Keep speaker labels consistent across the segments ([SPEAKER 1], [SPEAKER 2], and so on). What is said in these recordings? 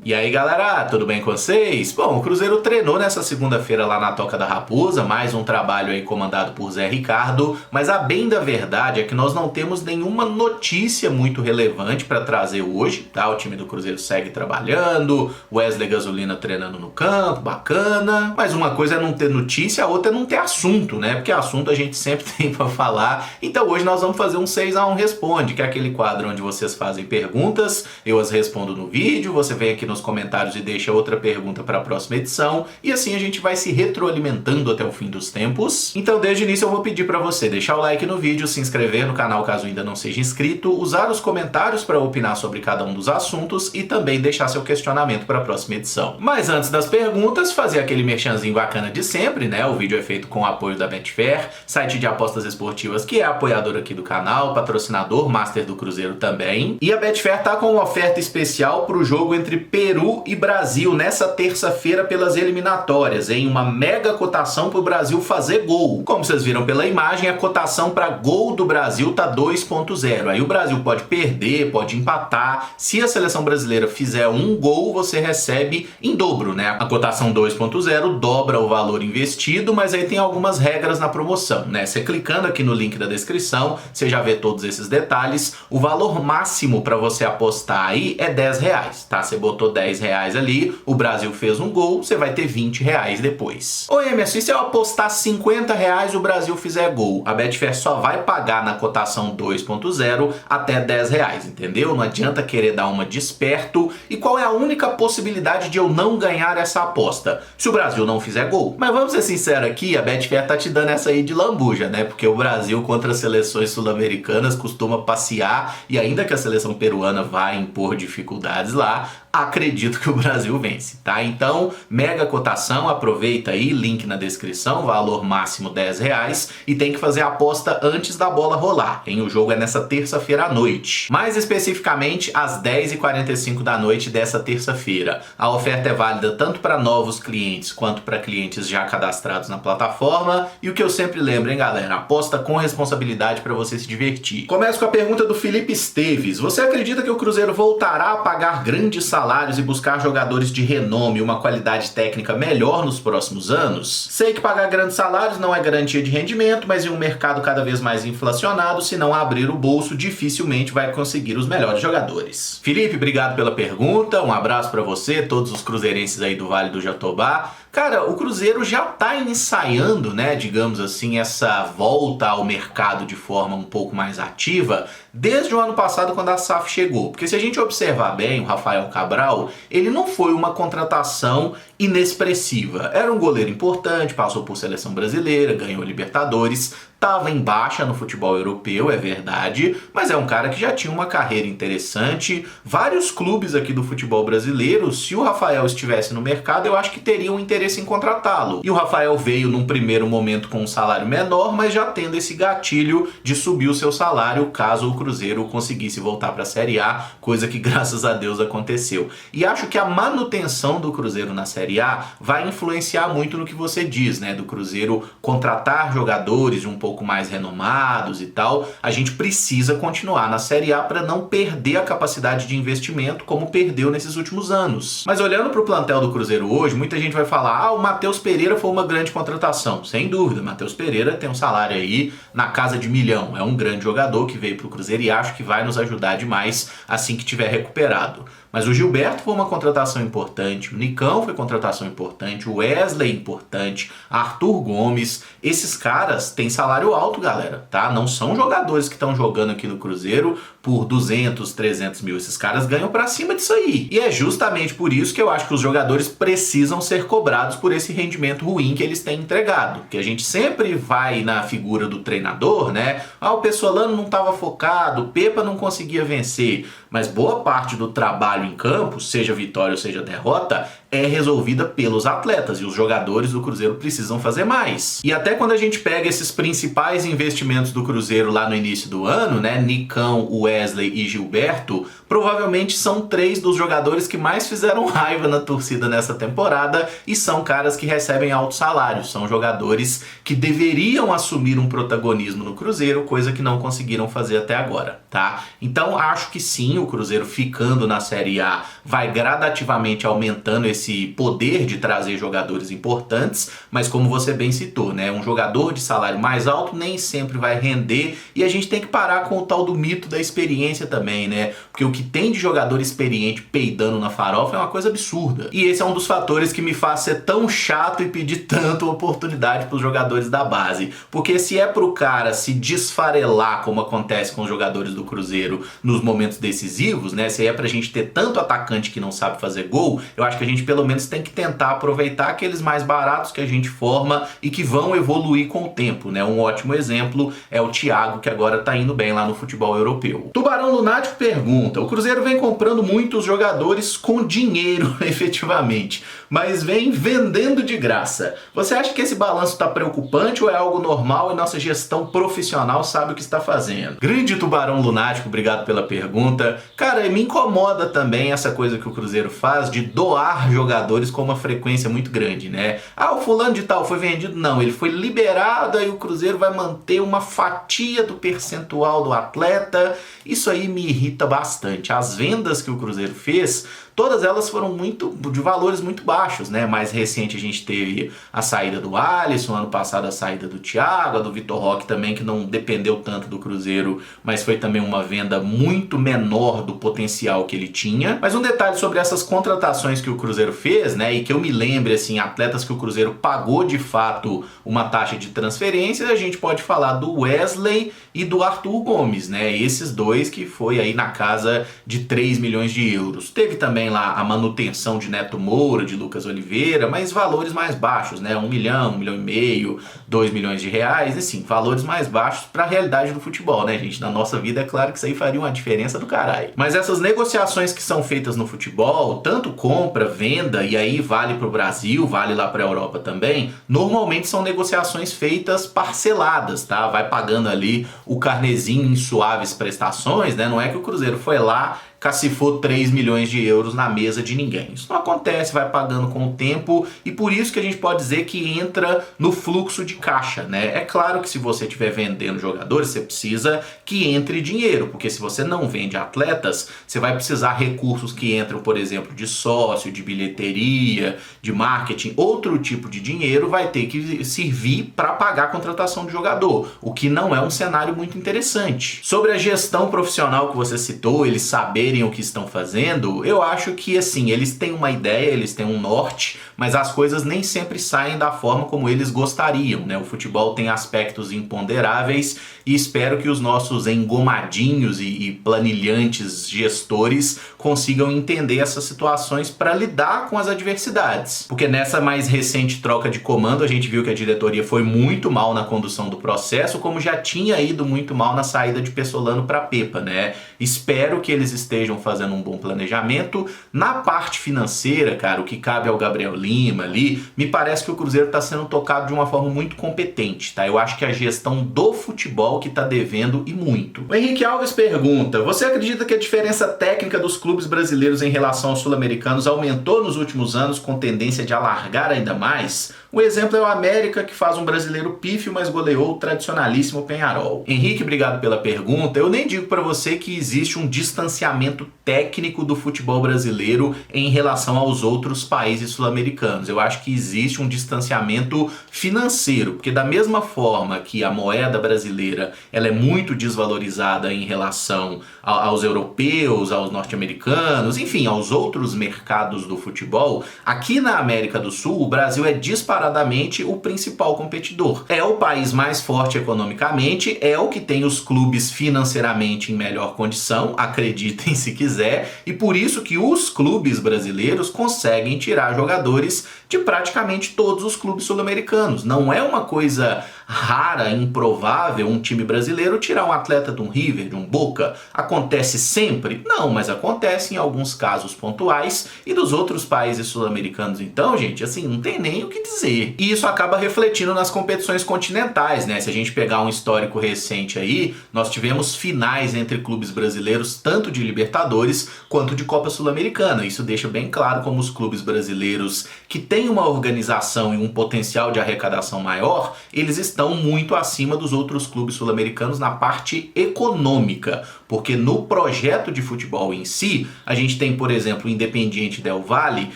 [SPEAKER 1] E aí galera, tudo bem com vocês? Bom, o Cruzeiro treinou nessa segunda-feira lá na Toca da Raposa, mais um trabalho aí comandado por Zé Ricardo, mas a bem da verdade é que nós não temos nenhuma notícia muito relevante para trazer hoje, tá? O time do Cruzeiro segue trabalhando, Wesley Gasolina treinando no campo, bacana, mas uma coisa é não ter notícia, a outra é não ter assunto, né? Porque assunto a gente sempre tem para falar, então hoje nós vamos fazer um 6x1 Responde, que é aquele quadro onde vocês fazem perguntas, eu as respondo no vídeo, você vem aqui nos comentários e deixa outra pergunta para a próxima edição, e assim a gente vai se retroalimentando até o fim dos tempos. Então desde o início eu vou pedir para você deixar o like no vídeo, se inscrever no canal caso ainda não seja inscrito, usar os comentários para opinar sobre cada um dos assuntos e também deixar seu questionamento para a próxima edição. Mas antes das perguntas, fazer aquele merchanzinho bacana de sempre, né? O vídeo é feito com o apoio da Betfair, site de apostas esportivas que é apoiador aqui do canal, patrocinador master do Cruzeiro também. E a Betfair tá com uma oferta especial para o jogo entre Peru e Brasil nessa terça-feira pelas eliminatórias, em uma mega cotação para o Brasil fazer gol. Como vocês viram pela imagem, a cotação para gol do Brasil tá 2.0. Aí o Brasil pode perder, pode empatar. Se a seleção brasileira fizer um gol, você recebe em dobro, né? A cotação 2.0 dobra o valor investido, mas aí tem algumas regras na promoção, né? Você clicando aqui no link da descrição, você já vê todos esses detalhes. O valor máximo para você apostar aí é R$10, tá? Você botou R$10 ali, o Brasil fez um gol, você vai ter R$20 depois. Ô Emerson, e se eu apostar R$50 e o Brasil fizer gol? A Betfair só vai pagar na cotação 2.0 até R$10, entendeu? Não adianta querer dar uma de esperto. E qual é a única possibilidade de eu não ganhar essa aposta? Se o Brasil não fizer gol. Mas vamos ser sinceros aqui, a Betfair tá te dando essa aí de lambuja, né? Porque o Brasil contra as seleções sul-americanas costuma passear, e ainda que a seleção peruana vá impor dificuldades lá, acredito que o Brasil vence, tá? Então, mega cotação, aproveita aí, link na descrição, valor máximo R$10, e tem que fazer a aposta antes da bola rolar, hein? O jogo é nessa terça-feira à noite. Mais especificamente, às 10h45 da noite dessa terça-feira. A oferta é válida tanto para novos clientes quanto para clientes já cadastrados na plataforma, e o que eu sempre lembro, hein, galera? Aposta com responsabilidade para você se divertir. Começo com a pergunta do Felipe Esteves. Você acredita que o Cruzeiro voltará a pagar grandes salários e buscar jogadores de renome e uma qualidade técnica melhor nos próximos anos? Sei que pagar grandes salários não é garantia de rendimento, mas em um mercado cada vez mais inflacionado, se não abrir o bolso, dificilmente vai conseguir os melhores jogadores. Felipe, obrigado pela pergunta, um abraço para você, todos os cruzeirenses aí do Vale do Jatobá. Cara, o Cruzeiro já tá ensaiando, né, digamos assim, essa volta ao mercado de forma um pouco mais ativa desde o ano passado, quando a SAF chegou. Porque se a gente observar bem, o Rafael Cabral, ele não foi uma contratação inexpressiva. Era um goleiro importante, passou por seleção brasileira, ganhou Libertadores, estava em baixa no futebol europeu, é verdade, mas é um cara que já tinha uma carreira interessante. Vários clubes aqui do futebol brasileiro, se o Rafael estivesse no mercado, eu acho que teriam interesse em contratá-lo. E o Rafael veio num primeiro momento com um salário menor, mas já tendo esse gatilho de subir o seu salário caso o Cruzeiro conseguisse voltar para a Série A, coisa que graças a Deus aconteceu. E acho que a manutenção do Cruzeiro na Série A vai influenciar muito no que você diz, né, do Cruzeiro contratar jogadores de um pouco mais renomados e tal. A gente precisa continuar na Série A para não perder a capacidade de investimento como perdeu nesses últimos anos. Mas olhando para o plantel do Cruzeiro hoje, muita gente vai falar, o Matheus Pereira foi uma grande contratação. Sem dúvida, Matheus Pereira tem um salário aí na casa de 1 milhão. É um grande jogador que veio para o Cruzeiro e acho que vai nos ajudar demais assim que tiver recuperado. Mas o Gilberto foi uma contratação importante, o Nicão foi contratação importante, o Wesley importante, Arthur Gomes, esses caras têm salário alto, galera, tá? Não são jogadores que estão jogando aqui no Cruzeiro por 200, 300 mil, esses caras ganham pra cima disso aí. E é justamente por isso que eu acho que os jogadores precisam ser cobrados por esse rendimento ruim que eles têm entregado. Que a gente sempre vai na figura do treinador, né? O Pessolano não estava focado, o Pepa não conseguia vencer, mas boa parte do trabalho em campo, seja vitória ou seja derrota, é resolvida pelos atletas e os jogadores do Cruzeiro precisam fazer mais. E até quando a gente pega esses principais investimentos do Cruzeiro lá no início do ano, né, Nicão, Wesley e Gilberto, provavelmente são 3 dos jogadores que mais fizeram raiva na torcida nessa temporada e são caras que recebem altos salários, são jogadores que deveriam assumir um protagonismo no Cruzeiro, coisa que não conseguiram fazer até agora, tá? Então acho que sim, o Cruzeiro ficando na Série A vai gradativamente aumentando esse poder de trazer jogadores importantes, mas como você bem citou, né, um jogador de salário mais alto nem sempre vai render e a gente tem que parar com o tal do mito da experiência também, né? Porque o que tem de jogador experiente peidando na farofa é uma coisa absurda. E esse é um dos fatores que me faz ser tão chato e pedir tanto oportunidade para os jogadores da base. Porque se é pro cara se desfarelar, como acontece com os jogadores do Cruzeiro nos momentos decisivos, né? Se é pra gente ter tanto atacante que não sabe fazer gol, eu acho que a gente pelo menos tem que tentar aproveitar aqueles mais baratos que a gente forma e que vão evoluir com o tempo, né? Um ótimo exemplo é o Thiago, que agora tá indo bem lá no futebol europeu. Tubarão Lunático pergunta: o Cruzeiro vem comprando muitos jogadores com dinheiro, efetivamente, mas vem vendendo de graça. Você acha que esse balanço tá preocupante ou é algo normal e nossa gestão profissional sabe o que está fazendo? Grande Tubarão Lunático, obrigado pela pergunta. Cara, me incomoda também essa coisa que o Cruzeiro faz de doar jogadores com uma frequência muito grande, né? Ah, o fulano de tal foi vendido? Não, ele foi liberado, aí o Cruzeiro vai manter uma fatia do percentual do atleta. Isso aí me irrita bastante. As vendas que o Cruzeiro fez, todas elas foram de valores muito baixos, né? Mais recente a gente teve a saída do Alisson, ano passado a saída do Thiago, a do Vitor Roque também, que não dependeu tanto do Cruzeiro, mas foi também uma venda muito menor do potencial que ele tinha. Mas um detalhe sobre essas contratações que o Cruzeiro fez, né? E que eu me lembre, assim, atletas que o Cruzeiro pagou de fato uma taxa de transferência, a gente pode falar do Wesley e do Arthur Gomes, né? Esses dois que foi aí na casa de 3 milhões de euros. Teve também lá a manutenção de Neto Moura, de Lucas Oliveira, mas valores mais baixos, né? 1 milhão, 1 milhão e meio, 2 milhões de reais, assim, valores mais baixos para a realidade do futebol, né, gente? Na nossa vida é claro que isso aí faria uma diferença do caralho. Mas essas negociações que são feitas no futebol, tanto compra, venda, e aí vale para o Brasil, vale lá para a Europa também, normalmente são negociações feitas parceladas, tá? Vai pagando ali o carnezinho em suaves prestações, né? Não é que o Cruzeiro foi lá, cacifou 3 milhões de euros na mesa de ninguém. Isso não acontece, vai pagando com o tempo e por isso que a gente pode dizer que entra no fluxo de caixa, né? É claro que se você estiver vendendo jogadores, você precisa que entre dinheiro, porque se você não vende atletas, você vai precisar recursos que entram, por exemplo, de sócio, de bilheteria, de marketing, outro tipo de dinheiro vai ter que servir para pagar a contratação de jogador, o que não é um cenário muito interessante. Sobre a gestão profissional que você citou, eles saberem o que estão fazendo, eu acho que assim, eles têm uma ideia, eles têm um norte, mas as coisas nem sempre saem da forma como eles gostariam, né? O futebol tem aspectos imponderáveis e espero que os nossos engomadinhos e planilhantes gestores consigam entender essas situações para lidar com as adversidades. Porque nessa mais recente troca de comando, a gente viu que a diretoria foi muito mal na condução do processo, como já tinha ido muito mal na saída de Pessolano para Pepa, né? Espero que eles estejam fazendo um bom planejamento. Na parte financeira, cara, o que cabe ao Gabriel Lima ali, me parece que o Cruzeiro está sendo tocado de uma forma muito competente, tá? Eu acho que a gestão do futebol que está devendo e muito. O Henrique Alves pergunta: você acredita que a diferença técnica dos clubes brasileiros em relação aos sul-americanos aumentou nos últimos anos com tendência de alargar ainda mais? Um exemplo é o América, que faz um brasileiro pífio, mas goleou o tradicionalíssimo Peñarol. Henrique, obrigado pela pergunta. Eu nem digo para você que existe um distanciamento técnico do futebol brasileiro em relação aos outros países sul-americanos. Eu acho que existe um distanciamento financeiro, porque da mesma forma que a moeda brasileira ela é muito desvalorizada em relação aos europeus, aos norte-americanos, enfim, aos outros mercados do futebol, aqui na América do Sul, o Brasil é disparadamente o principal competidor. É o país mais forte economicamente, é o que tem os clubes financeiramente em melhor condição, acreditem se quiser, e por isso que os clubes brasileiros conseguem tirar jogadores de praticamente todos os clubes sul-americanos. Não é uma coisa rara, improvável um time brasileiro tirar um atleta de um River, de um Boca? Acontece sempre? Não, mas acontece em alguns casos pontuais. E dos outros países sul-americanos, então, gente, assim, não tem nem o que dizer. E isso acaba refletindo nas competições continentais, né? Se a gente pegar um histórico recente aí, nós tivemos finais entre clubes brasileiros, tanto de Libertadores quanto de Copa Sul-Americana. Isso deixa bem claro como os clubes brasileiros que têm uma organização e um potencial de arrecadação maior, eles estão muito acima dos outros clubes sul-americanos na parte econômica, porque no projeto de futebol em si, a gente tem, por exemplo, o Independiente Del Valle,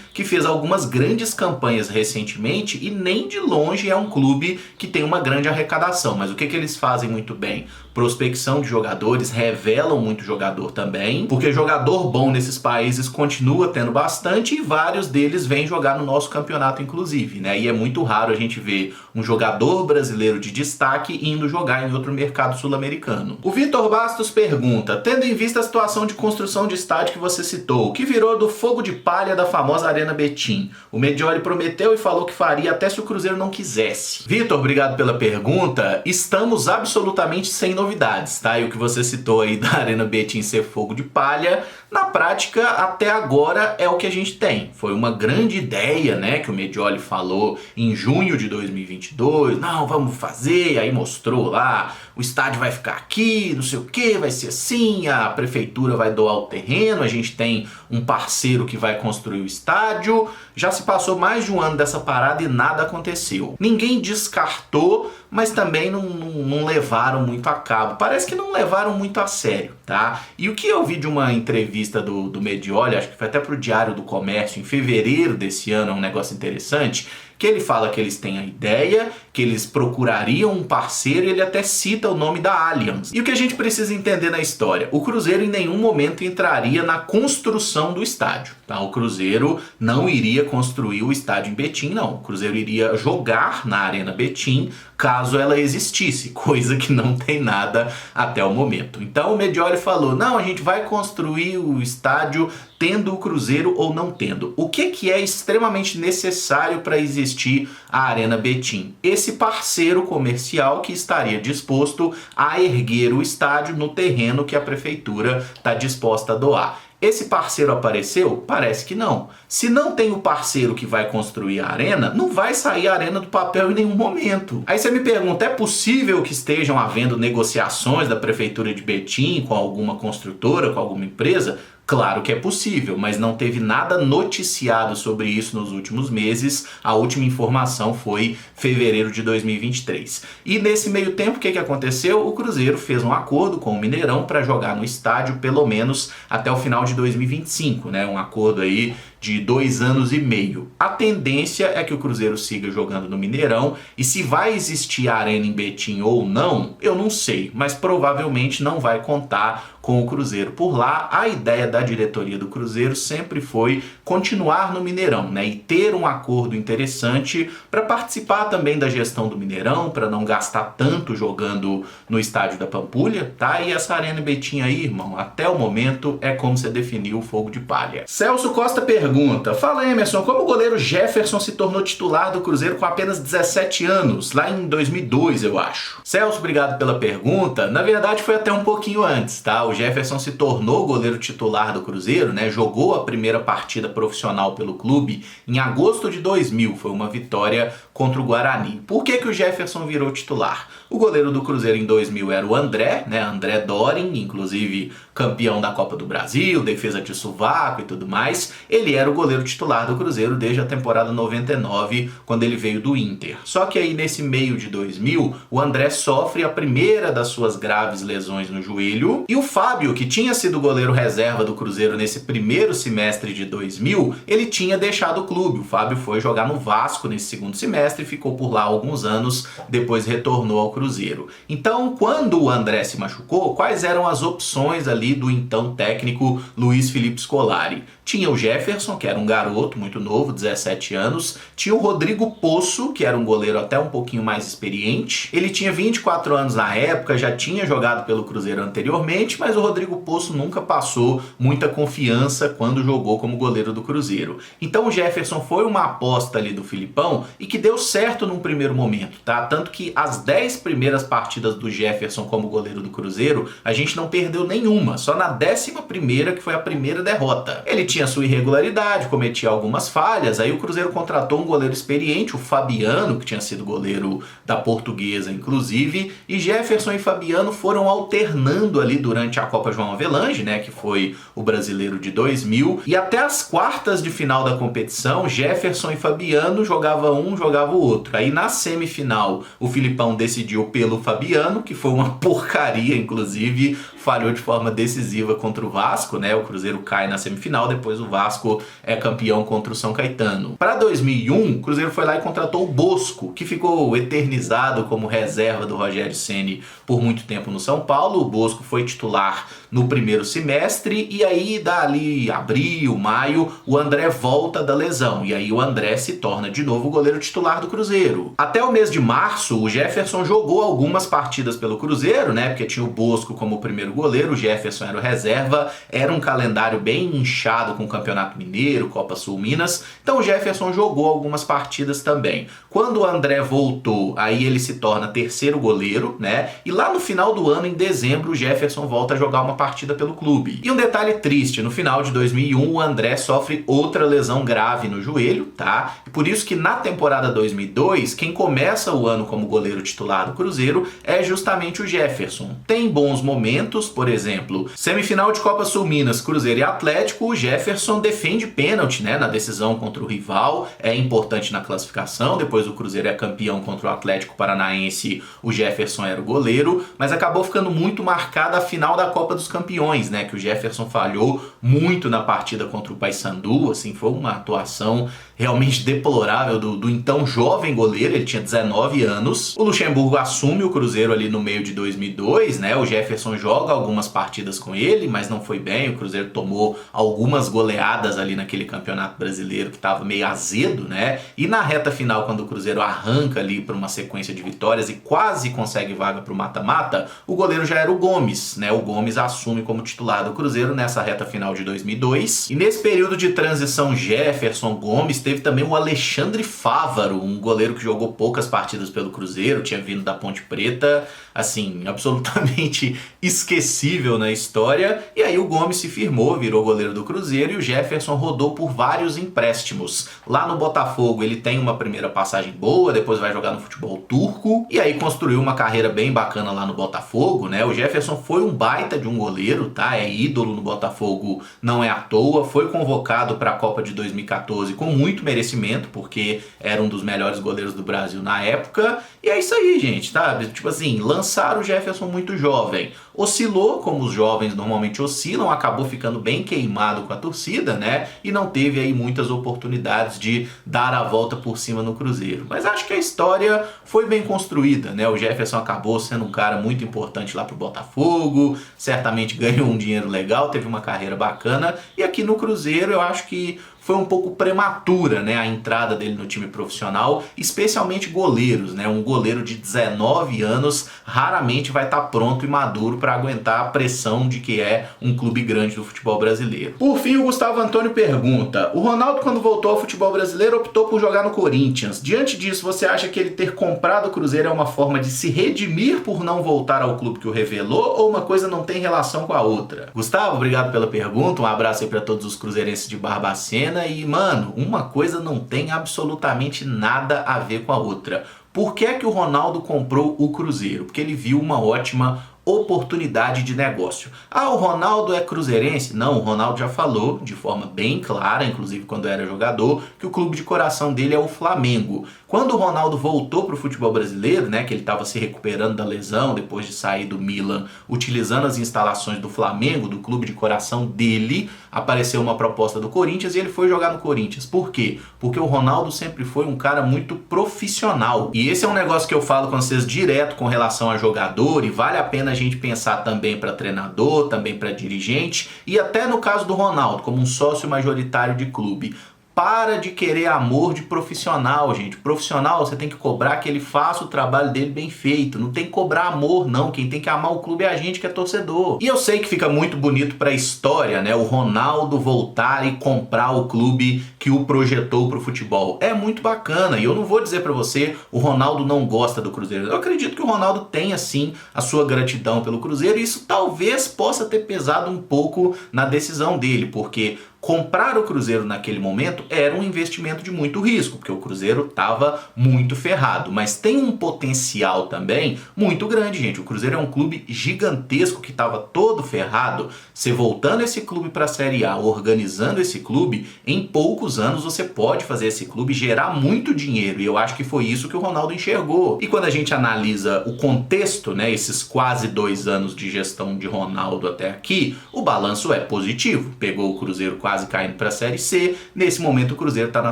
[SPEAKER 1] que fez algumas grandes campanhas recentemente e nem de longe é um clube que tem uma grande arrecadação, mas o que eles fazem muito bem? Prospecção de jogadores, revelam muito jogador também, porque jogador bom nesses países continua tendo bastante e vários deles vêm jogar no nosso campeonato inclusive, né? E é muito raro a gente ver um jogador brasileiro de destaque indo jogar em outro mercado sul-americano. O Vitor Bastos pergunta, tendo em vista a situação de construção de estádio que você citou, o que virou do fogo de palha da famosa Arena Betim? O Medioli prometeu e falou que faria até se o Cruzeiro não quisesse. Vitor, obrigado pela pergunta. Estamos absolutamente sem novidades, tá? E o que você citou aí da Arena Betim ser fogo de palha, na prática, até agora é o que a gente tem. Foi uma grande ideia, né, que o Medioli falou em junho de 2022. Não, vamos fazer, aí mostrou lá, o estádio vai ficar aqui, não sei o que, vai ser assim, a prefeitura vai doar o terreno, a gente tem um parceiro que vai construir o estádio. Já se passou mais de um ano dessa parada e nada aconteceu. Ninguém descartou, mas também não levaram muito a cabo. Parece que não levaram muito a sério, tá? E o que eu vi de uma entrevista do Medioli, acho que foi até pro Diário do Comércio, em fevereiro desse ano, é um negócio interessante, que ele fala que eles têm a ideia, que eles procurariam um parceiro e ele até cita o nome da Allianz. E o que a gente precisa entender na história? O Cruzeiro em nenhum momento entraria na construção do estádio, tá? O Cruzeiro não iria construir o estádio em Betim, não. O Cruzeiro iria jogar na Arena Betim caso ela existisse, coisa que não tem nada até o momento. Então o Medioli falou, não, a gente vai construir o estádio tendo o Cruzeiro ou não tendo. O que é extremamente necessário para existir a Arena Betim? Esse parceiro comercial que estaria disposto a erguer o estádio no terreno que a prefeitura está disposta a doar. Esse parceiro apareceu? Parece que não. Se não tem o parceiro que vai construir a arena, não vai sair a arena do papel em nenhum momento. Aí você me pergunta, é possível que estejam havendo negociações da prefeitura de Betim com alguma construtora, com alguma empresa? Claro que é possível, mas não teve nada noticiado sobre isso nos últimos meses. A última informação foi fevereiro de 2023. E nesse meio tempo, o que aconteceu? O Cruzeiro fez um acordo com o Mineirão para jogar no estádio pelo menos até o final de 2025, né? Um acordo aí de 2 anos e meio. A tendência é que o Cruzeiro siga jogando no Mineirão, e se vai existir a arena em Betim ou não, eu não sei, mas provavelmente não vai contar com o Cruzeiro por lá. A ideia da diretoria do Cruzeiro sempre foi continuar no Mineirão, né, e ter um acordo interessante para participar também da gestão do Mineirão, para não gastar tanto jogando no estádio da Pampulha, tá? E essa arena em Betim aí, irmão, até o momento é como você definiu o fogo de palha. Celso Costa pergunta, fala Emerson, como o goleiro Jefferson se tornou titular do Cruzeiro com apenas 17 anos, lá em 2002, eu acho. Celso, obrigado pela pergunta. Na verdade foi até um pouquinho antes, tá? O Jefferson se tornou goleiro titular do Cruzeiro, né? Jogou a primeira partida profissional pelo clube em agosto de 2000, foi uma vitória contra o Guarani. Por que o Jefferson virou titular? O goleiro do Cruzeiro em 2000 era o André, né? André Dorin, inclusive campeão da Copa do Brasil, defesa de sovaco e tudo mais. Ele era o goleiro titular do Cruzeiro desde a temporada 99, quando ele veio do Inter. Só que aí nesse meio de 2000, o André sofre a primeira das suas graves lesões no joelho, e o Fábio, que tinha sido goleiro reserva do Cruzeiro nesse primeiro semestre de 2000, ele tinha deixado o clube. O Fábio foi jogar no Vasco nesse segundo semestre e ficou por lá alguns anos, depois retornou ao Cruzeiro. Então, quando o André se machucou, quais eram as opções ali ali do então técnico Luiz Felipe Scolari. Tinha o Jefferson, que era um garoto muito novo, 17 anos. Tinha o Rodrigo Poço, que era um goleiro até um pouquinho mais experiente. Ele tinha 24 anos na época, já tinha jogado pelo Cruzeiro anteriormente, mas o Rodrigo Poço nunca passou muita confiança quando jogou como goleiro do Cruzeiro. Então o Jefferson foi uma aposta ali do Filipão e que deu certo num primeiro momento, tá? Tanto que as 10 primeiras partidas do Jefferson como goleiro do Cruzeiro, a gente não perdeu nenhuma, só na 11ª, que foi a primeira derrota. Ele tinha sua irregularidade, cometia algumas falhas, aí o Cruzeiro contratou um goleiro experiente, o Fabiano, que tinha sido goleiro da Portuguesa, inclusive, e Jefferson e Fabiano foram alternando ali durante a Copa João Avelange, né, que foi o brasileiro de 2000, e até as quartas de final da competição, Jefferson e Fabiano jogava um, jogava o outro. Aí na semifinal, o Filipão decidiu pelo Fabiano, que foi uma porcaria, inclusive, falhou de forma decisiva contra o Vasco, né? O Cruzeiro cai na semifinal, depois o Vasco é campeão contra o São Caetano. Para 2001, o Cruzeiro foi lá e contratou o Bosco, que ficou eternizado como reserva do Rogério Ceni por muito tempo no São Paulo. O Bosco foi titular no primeiro semestre e aí dali abril, maio, o André volta da lesão e aí o André se torna de novo o goleiro titular do Cruzeiro. Até o mês de março, o Jefferson jogou algumas partidas pelo Cruzeiro, né? Porque tinha o Bosco como primeiro goleiro, o Jefferson era o reserva, era um calendário bem inchado com o Campeonato Mineiro, Copa Sul Minas, então o Jefferson jogou algumas partidas também. Quando o André voltou, aí ele se torna terceiro goleiro, né? E lá no final do ano, em dezembro, o Jefferson volta a jogar uma partida pelo clube. E um detalhe triste, no final de 2001, o André sofre outra lesão grave no joelho, tá? E por isso que na temporada 2002, quem começa o ano como goleiro titular do Cruzeiro é justamente o Jefferson. Tem bons momentos, por exemplo, semifinal de Copa Sul Minas, Cruzeiro e Atlético, o Jefferson defende pênalti, né, na decisão contra o rival, é importante na classificação, depois o Cruzeiro é campeão contra o Atlético Paranaense, o Jefferson era o goleiro, mas acabou ficando muito marcada a final da Copa dos Campeões, né, que o Jefferson falhou muito na partida contra o Paysandu, assim, foi uma atuação realmente deplorável do então jovem goleiro, ele tinha 19 anos. O Luxemburgo assume o Cruzeiro ali no meio de 2002, né? O Jefferson joga algumas partidas com ele, mas não foi bem. O Cruzeiro tomou algumas goleadas ali naquele Campeonato Brasileiro que estava meio azedo, né? E na reta final, quando o Cruzeiro arranca ali para uma sequência de vitórias e quase consegue vaga para o mata-mata, o goleiro já era o Gomes, né? O Gomes assume como titular do Cruzeiro nessa reta final de 2002. E nesse período de transição Jefferson-Gomes, teve também o Alexandre Fávaro, um goleiro que jogou poucas partidas pelo Cruzeiro, tinha vindo da Ponte Preta, assim, absolutamente esquecível na história. E aí o Gomes se firmou, virou goleiro do Cruzeiro e o Jefferson rodou por vários empréstimos. Lá no Botafogo ele tem uma primeira passagem boa, depois vai jogar no futebol turco e aí construiu uma carreira bem bacana lá no Botafogo, né? O Jefferson foi um baita de um goleiro, tá? É ídolo no Botafogo, não é à toa, foi convocado para a Copa de 2014 com muito merecimento, porque era um dos melhores goleiros do Brasil na época. E é isso aí, gente, tá? Tipo assim, lançaram o Jefferson muito jovem. Oscilou, como os jovens normalmente oscilam, acabou ficando bem queimado com a torcida, né? E não teve aí muitas oportunidades de dar a volta por cima no Cruzeiro. Mas acho que a história foi bem construída, né? O Jefferson acabou sendo um cara muito importante lá pro Botafogo, certamente ganhou um dinheiro legal, teve uma carreira bacana. E aqui no Cruzeiro eu acho que foi um pouco prematura, né, a entrada dele no time profissional, especialmente goleiros, né? Um goleiro de 19 anos raramente vai estar pronto e maduro para aguentar a pressão de que é um clube grande do futebol brasileiro. Por fim, o Gustavo Antônio pergunta: o Ronaldo, quando voltou ao futebol brasileiro, optou por jogar no Corinthians. Diante disso, você acha que ele ter comprado o Cruzeiro é uma forma de se redimir por não voltar ao clube que o revelou, ou uma coisa não tem relação com a outra? Gustavo, obrigado pela pergunta, um abraço aí para todos os cruzeirenses de Barbacena. E, mano, uma coisa não tem absolutamente nada a ver com a outra. Por que é que o Ronaldo comprou o Cruzeiro? Porque ele viu uma ótima oportunidade de negócio. Ah, o Ronaldo é cruzeirense? Não, o Ronaldo já falou de forma bem clara, inclusive quando era jogador, que o clube de coração dele é o Flamengo. Quando o Ronaldo voltou para o futebol brasileiro, né, que ele estava se recuperando da lesão depois de sair do Milan, utilizando as instalações do Flamengo, do clube de coração dele, apareceu uma proposta do Corinthians e ele foi jogar no Corinthians. Por quê? Porque o Ronaldo sempre foi um cara muito profissional. E esse é um negócio que eu falo com vocês direto com relação a jogador, e vale a pena a gente pensar também para treinador, também para dirigente e até no caso do Ronaldo, como um sócio majoritário de clube. Para de querer amor de profissional, gente. Profissional, você tem que cobrar que ele faça o trabalho dele bem feito. Não tem que cobrar amor, não. Quem tem que amar o clube é a gente que é torcedor. E eu sei que fica muito bonito pra história, né? O Ronaldo voltar e comprar o clube que o projetou pro futebol. É muito bacana. E eu não vou dizer pra você, o Ronaldo não gosta do Cruzeiro. Eu acredito que o Ronaldo tenha, sim, a sua gratidão pelo Cruzeiro. E isso talvez possa ter pesado um pouco na decisão dele, porque comprar o Cruzeiro naquele momento era um investimento de muito risco, porque o Cruzeiro estava muito ferrado, mas tem um potencial também muito grande, gente. O Cruzeiro é um clube gigantesco que estava todo ferrado. Você voltando esse clube para a Série A, organizando esse clube, em poucos anos você pode fazer esse clube gerar muito dinheiro, e eu acho que foi isso que o Ronaldo enxergou. E quando a gente analisa o contexto, né, esses quase 2 anos de gestão de Ronaldo até aqui, o balanço é positivo. Pegou o Cruzeiro quase caindo para a Série C, nesse momento o Cruzeiro está na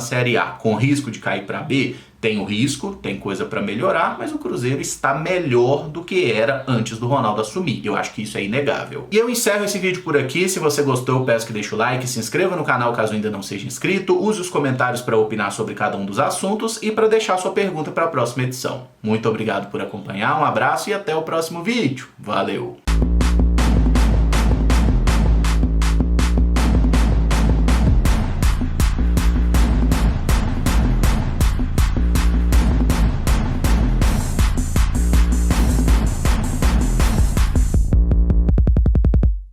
[SPEAKER 1] Série A, com risco de cair para B. Tem o risco, tem coisa para melhorar, mas o Cruzeiro está melhor do que era antes do Ronaldo assumir. Eu acho que isso é inegável. E eu encerro esse vídeo por aqui. Se você gostou, eu peço que deixe o like, se inscreva no canal caso ainda não seja inscrito, use os comentários para opinar sobre cada um dos assuntos e para deixar sua pergunta para a próxima edição. Muito obrigado por acompanhar, um abraço e até o próximo vídeo. Valeu!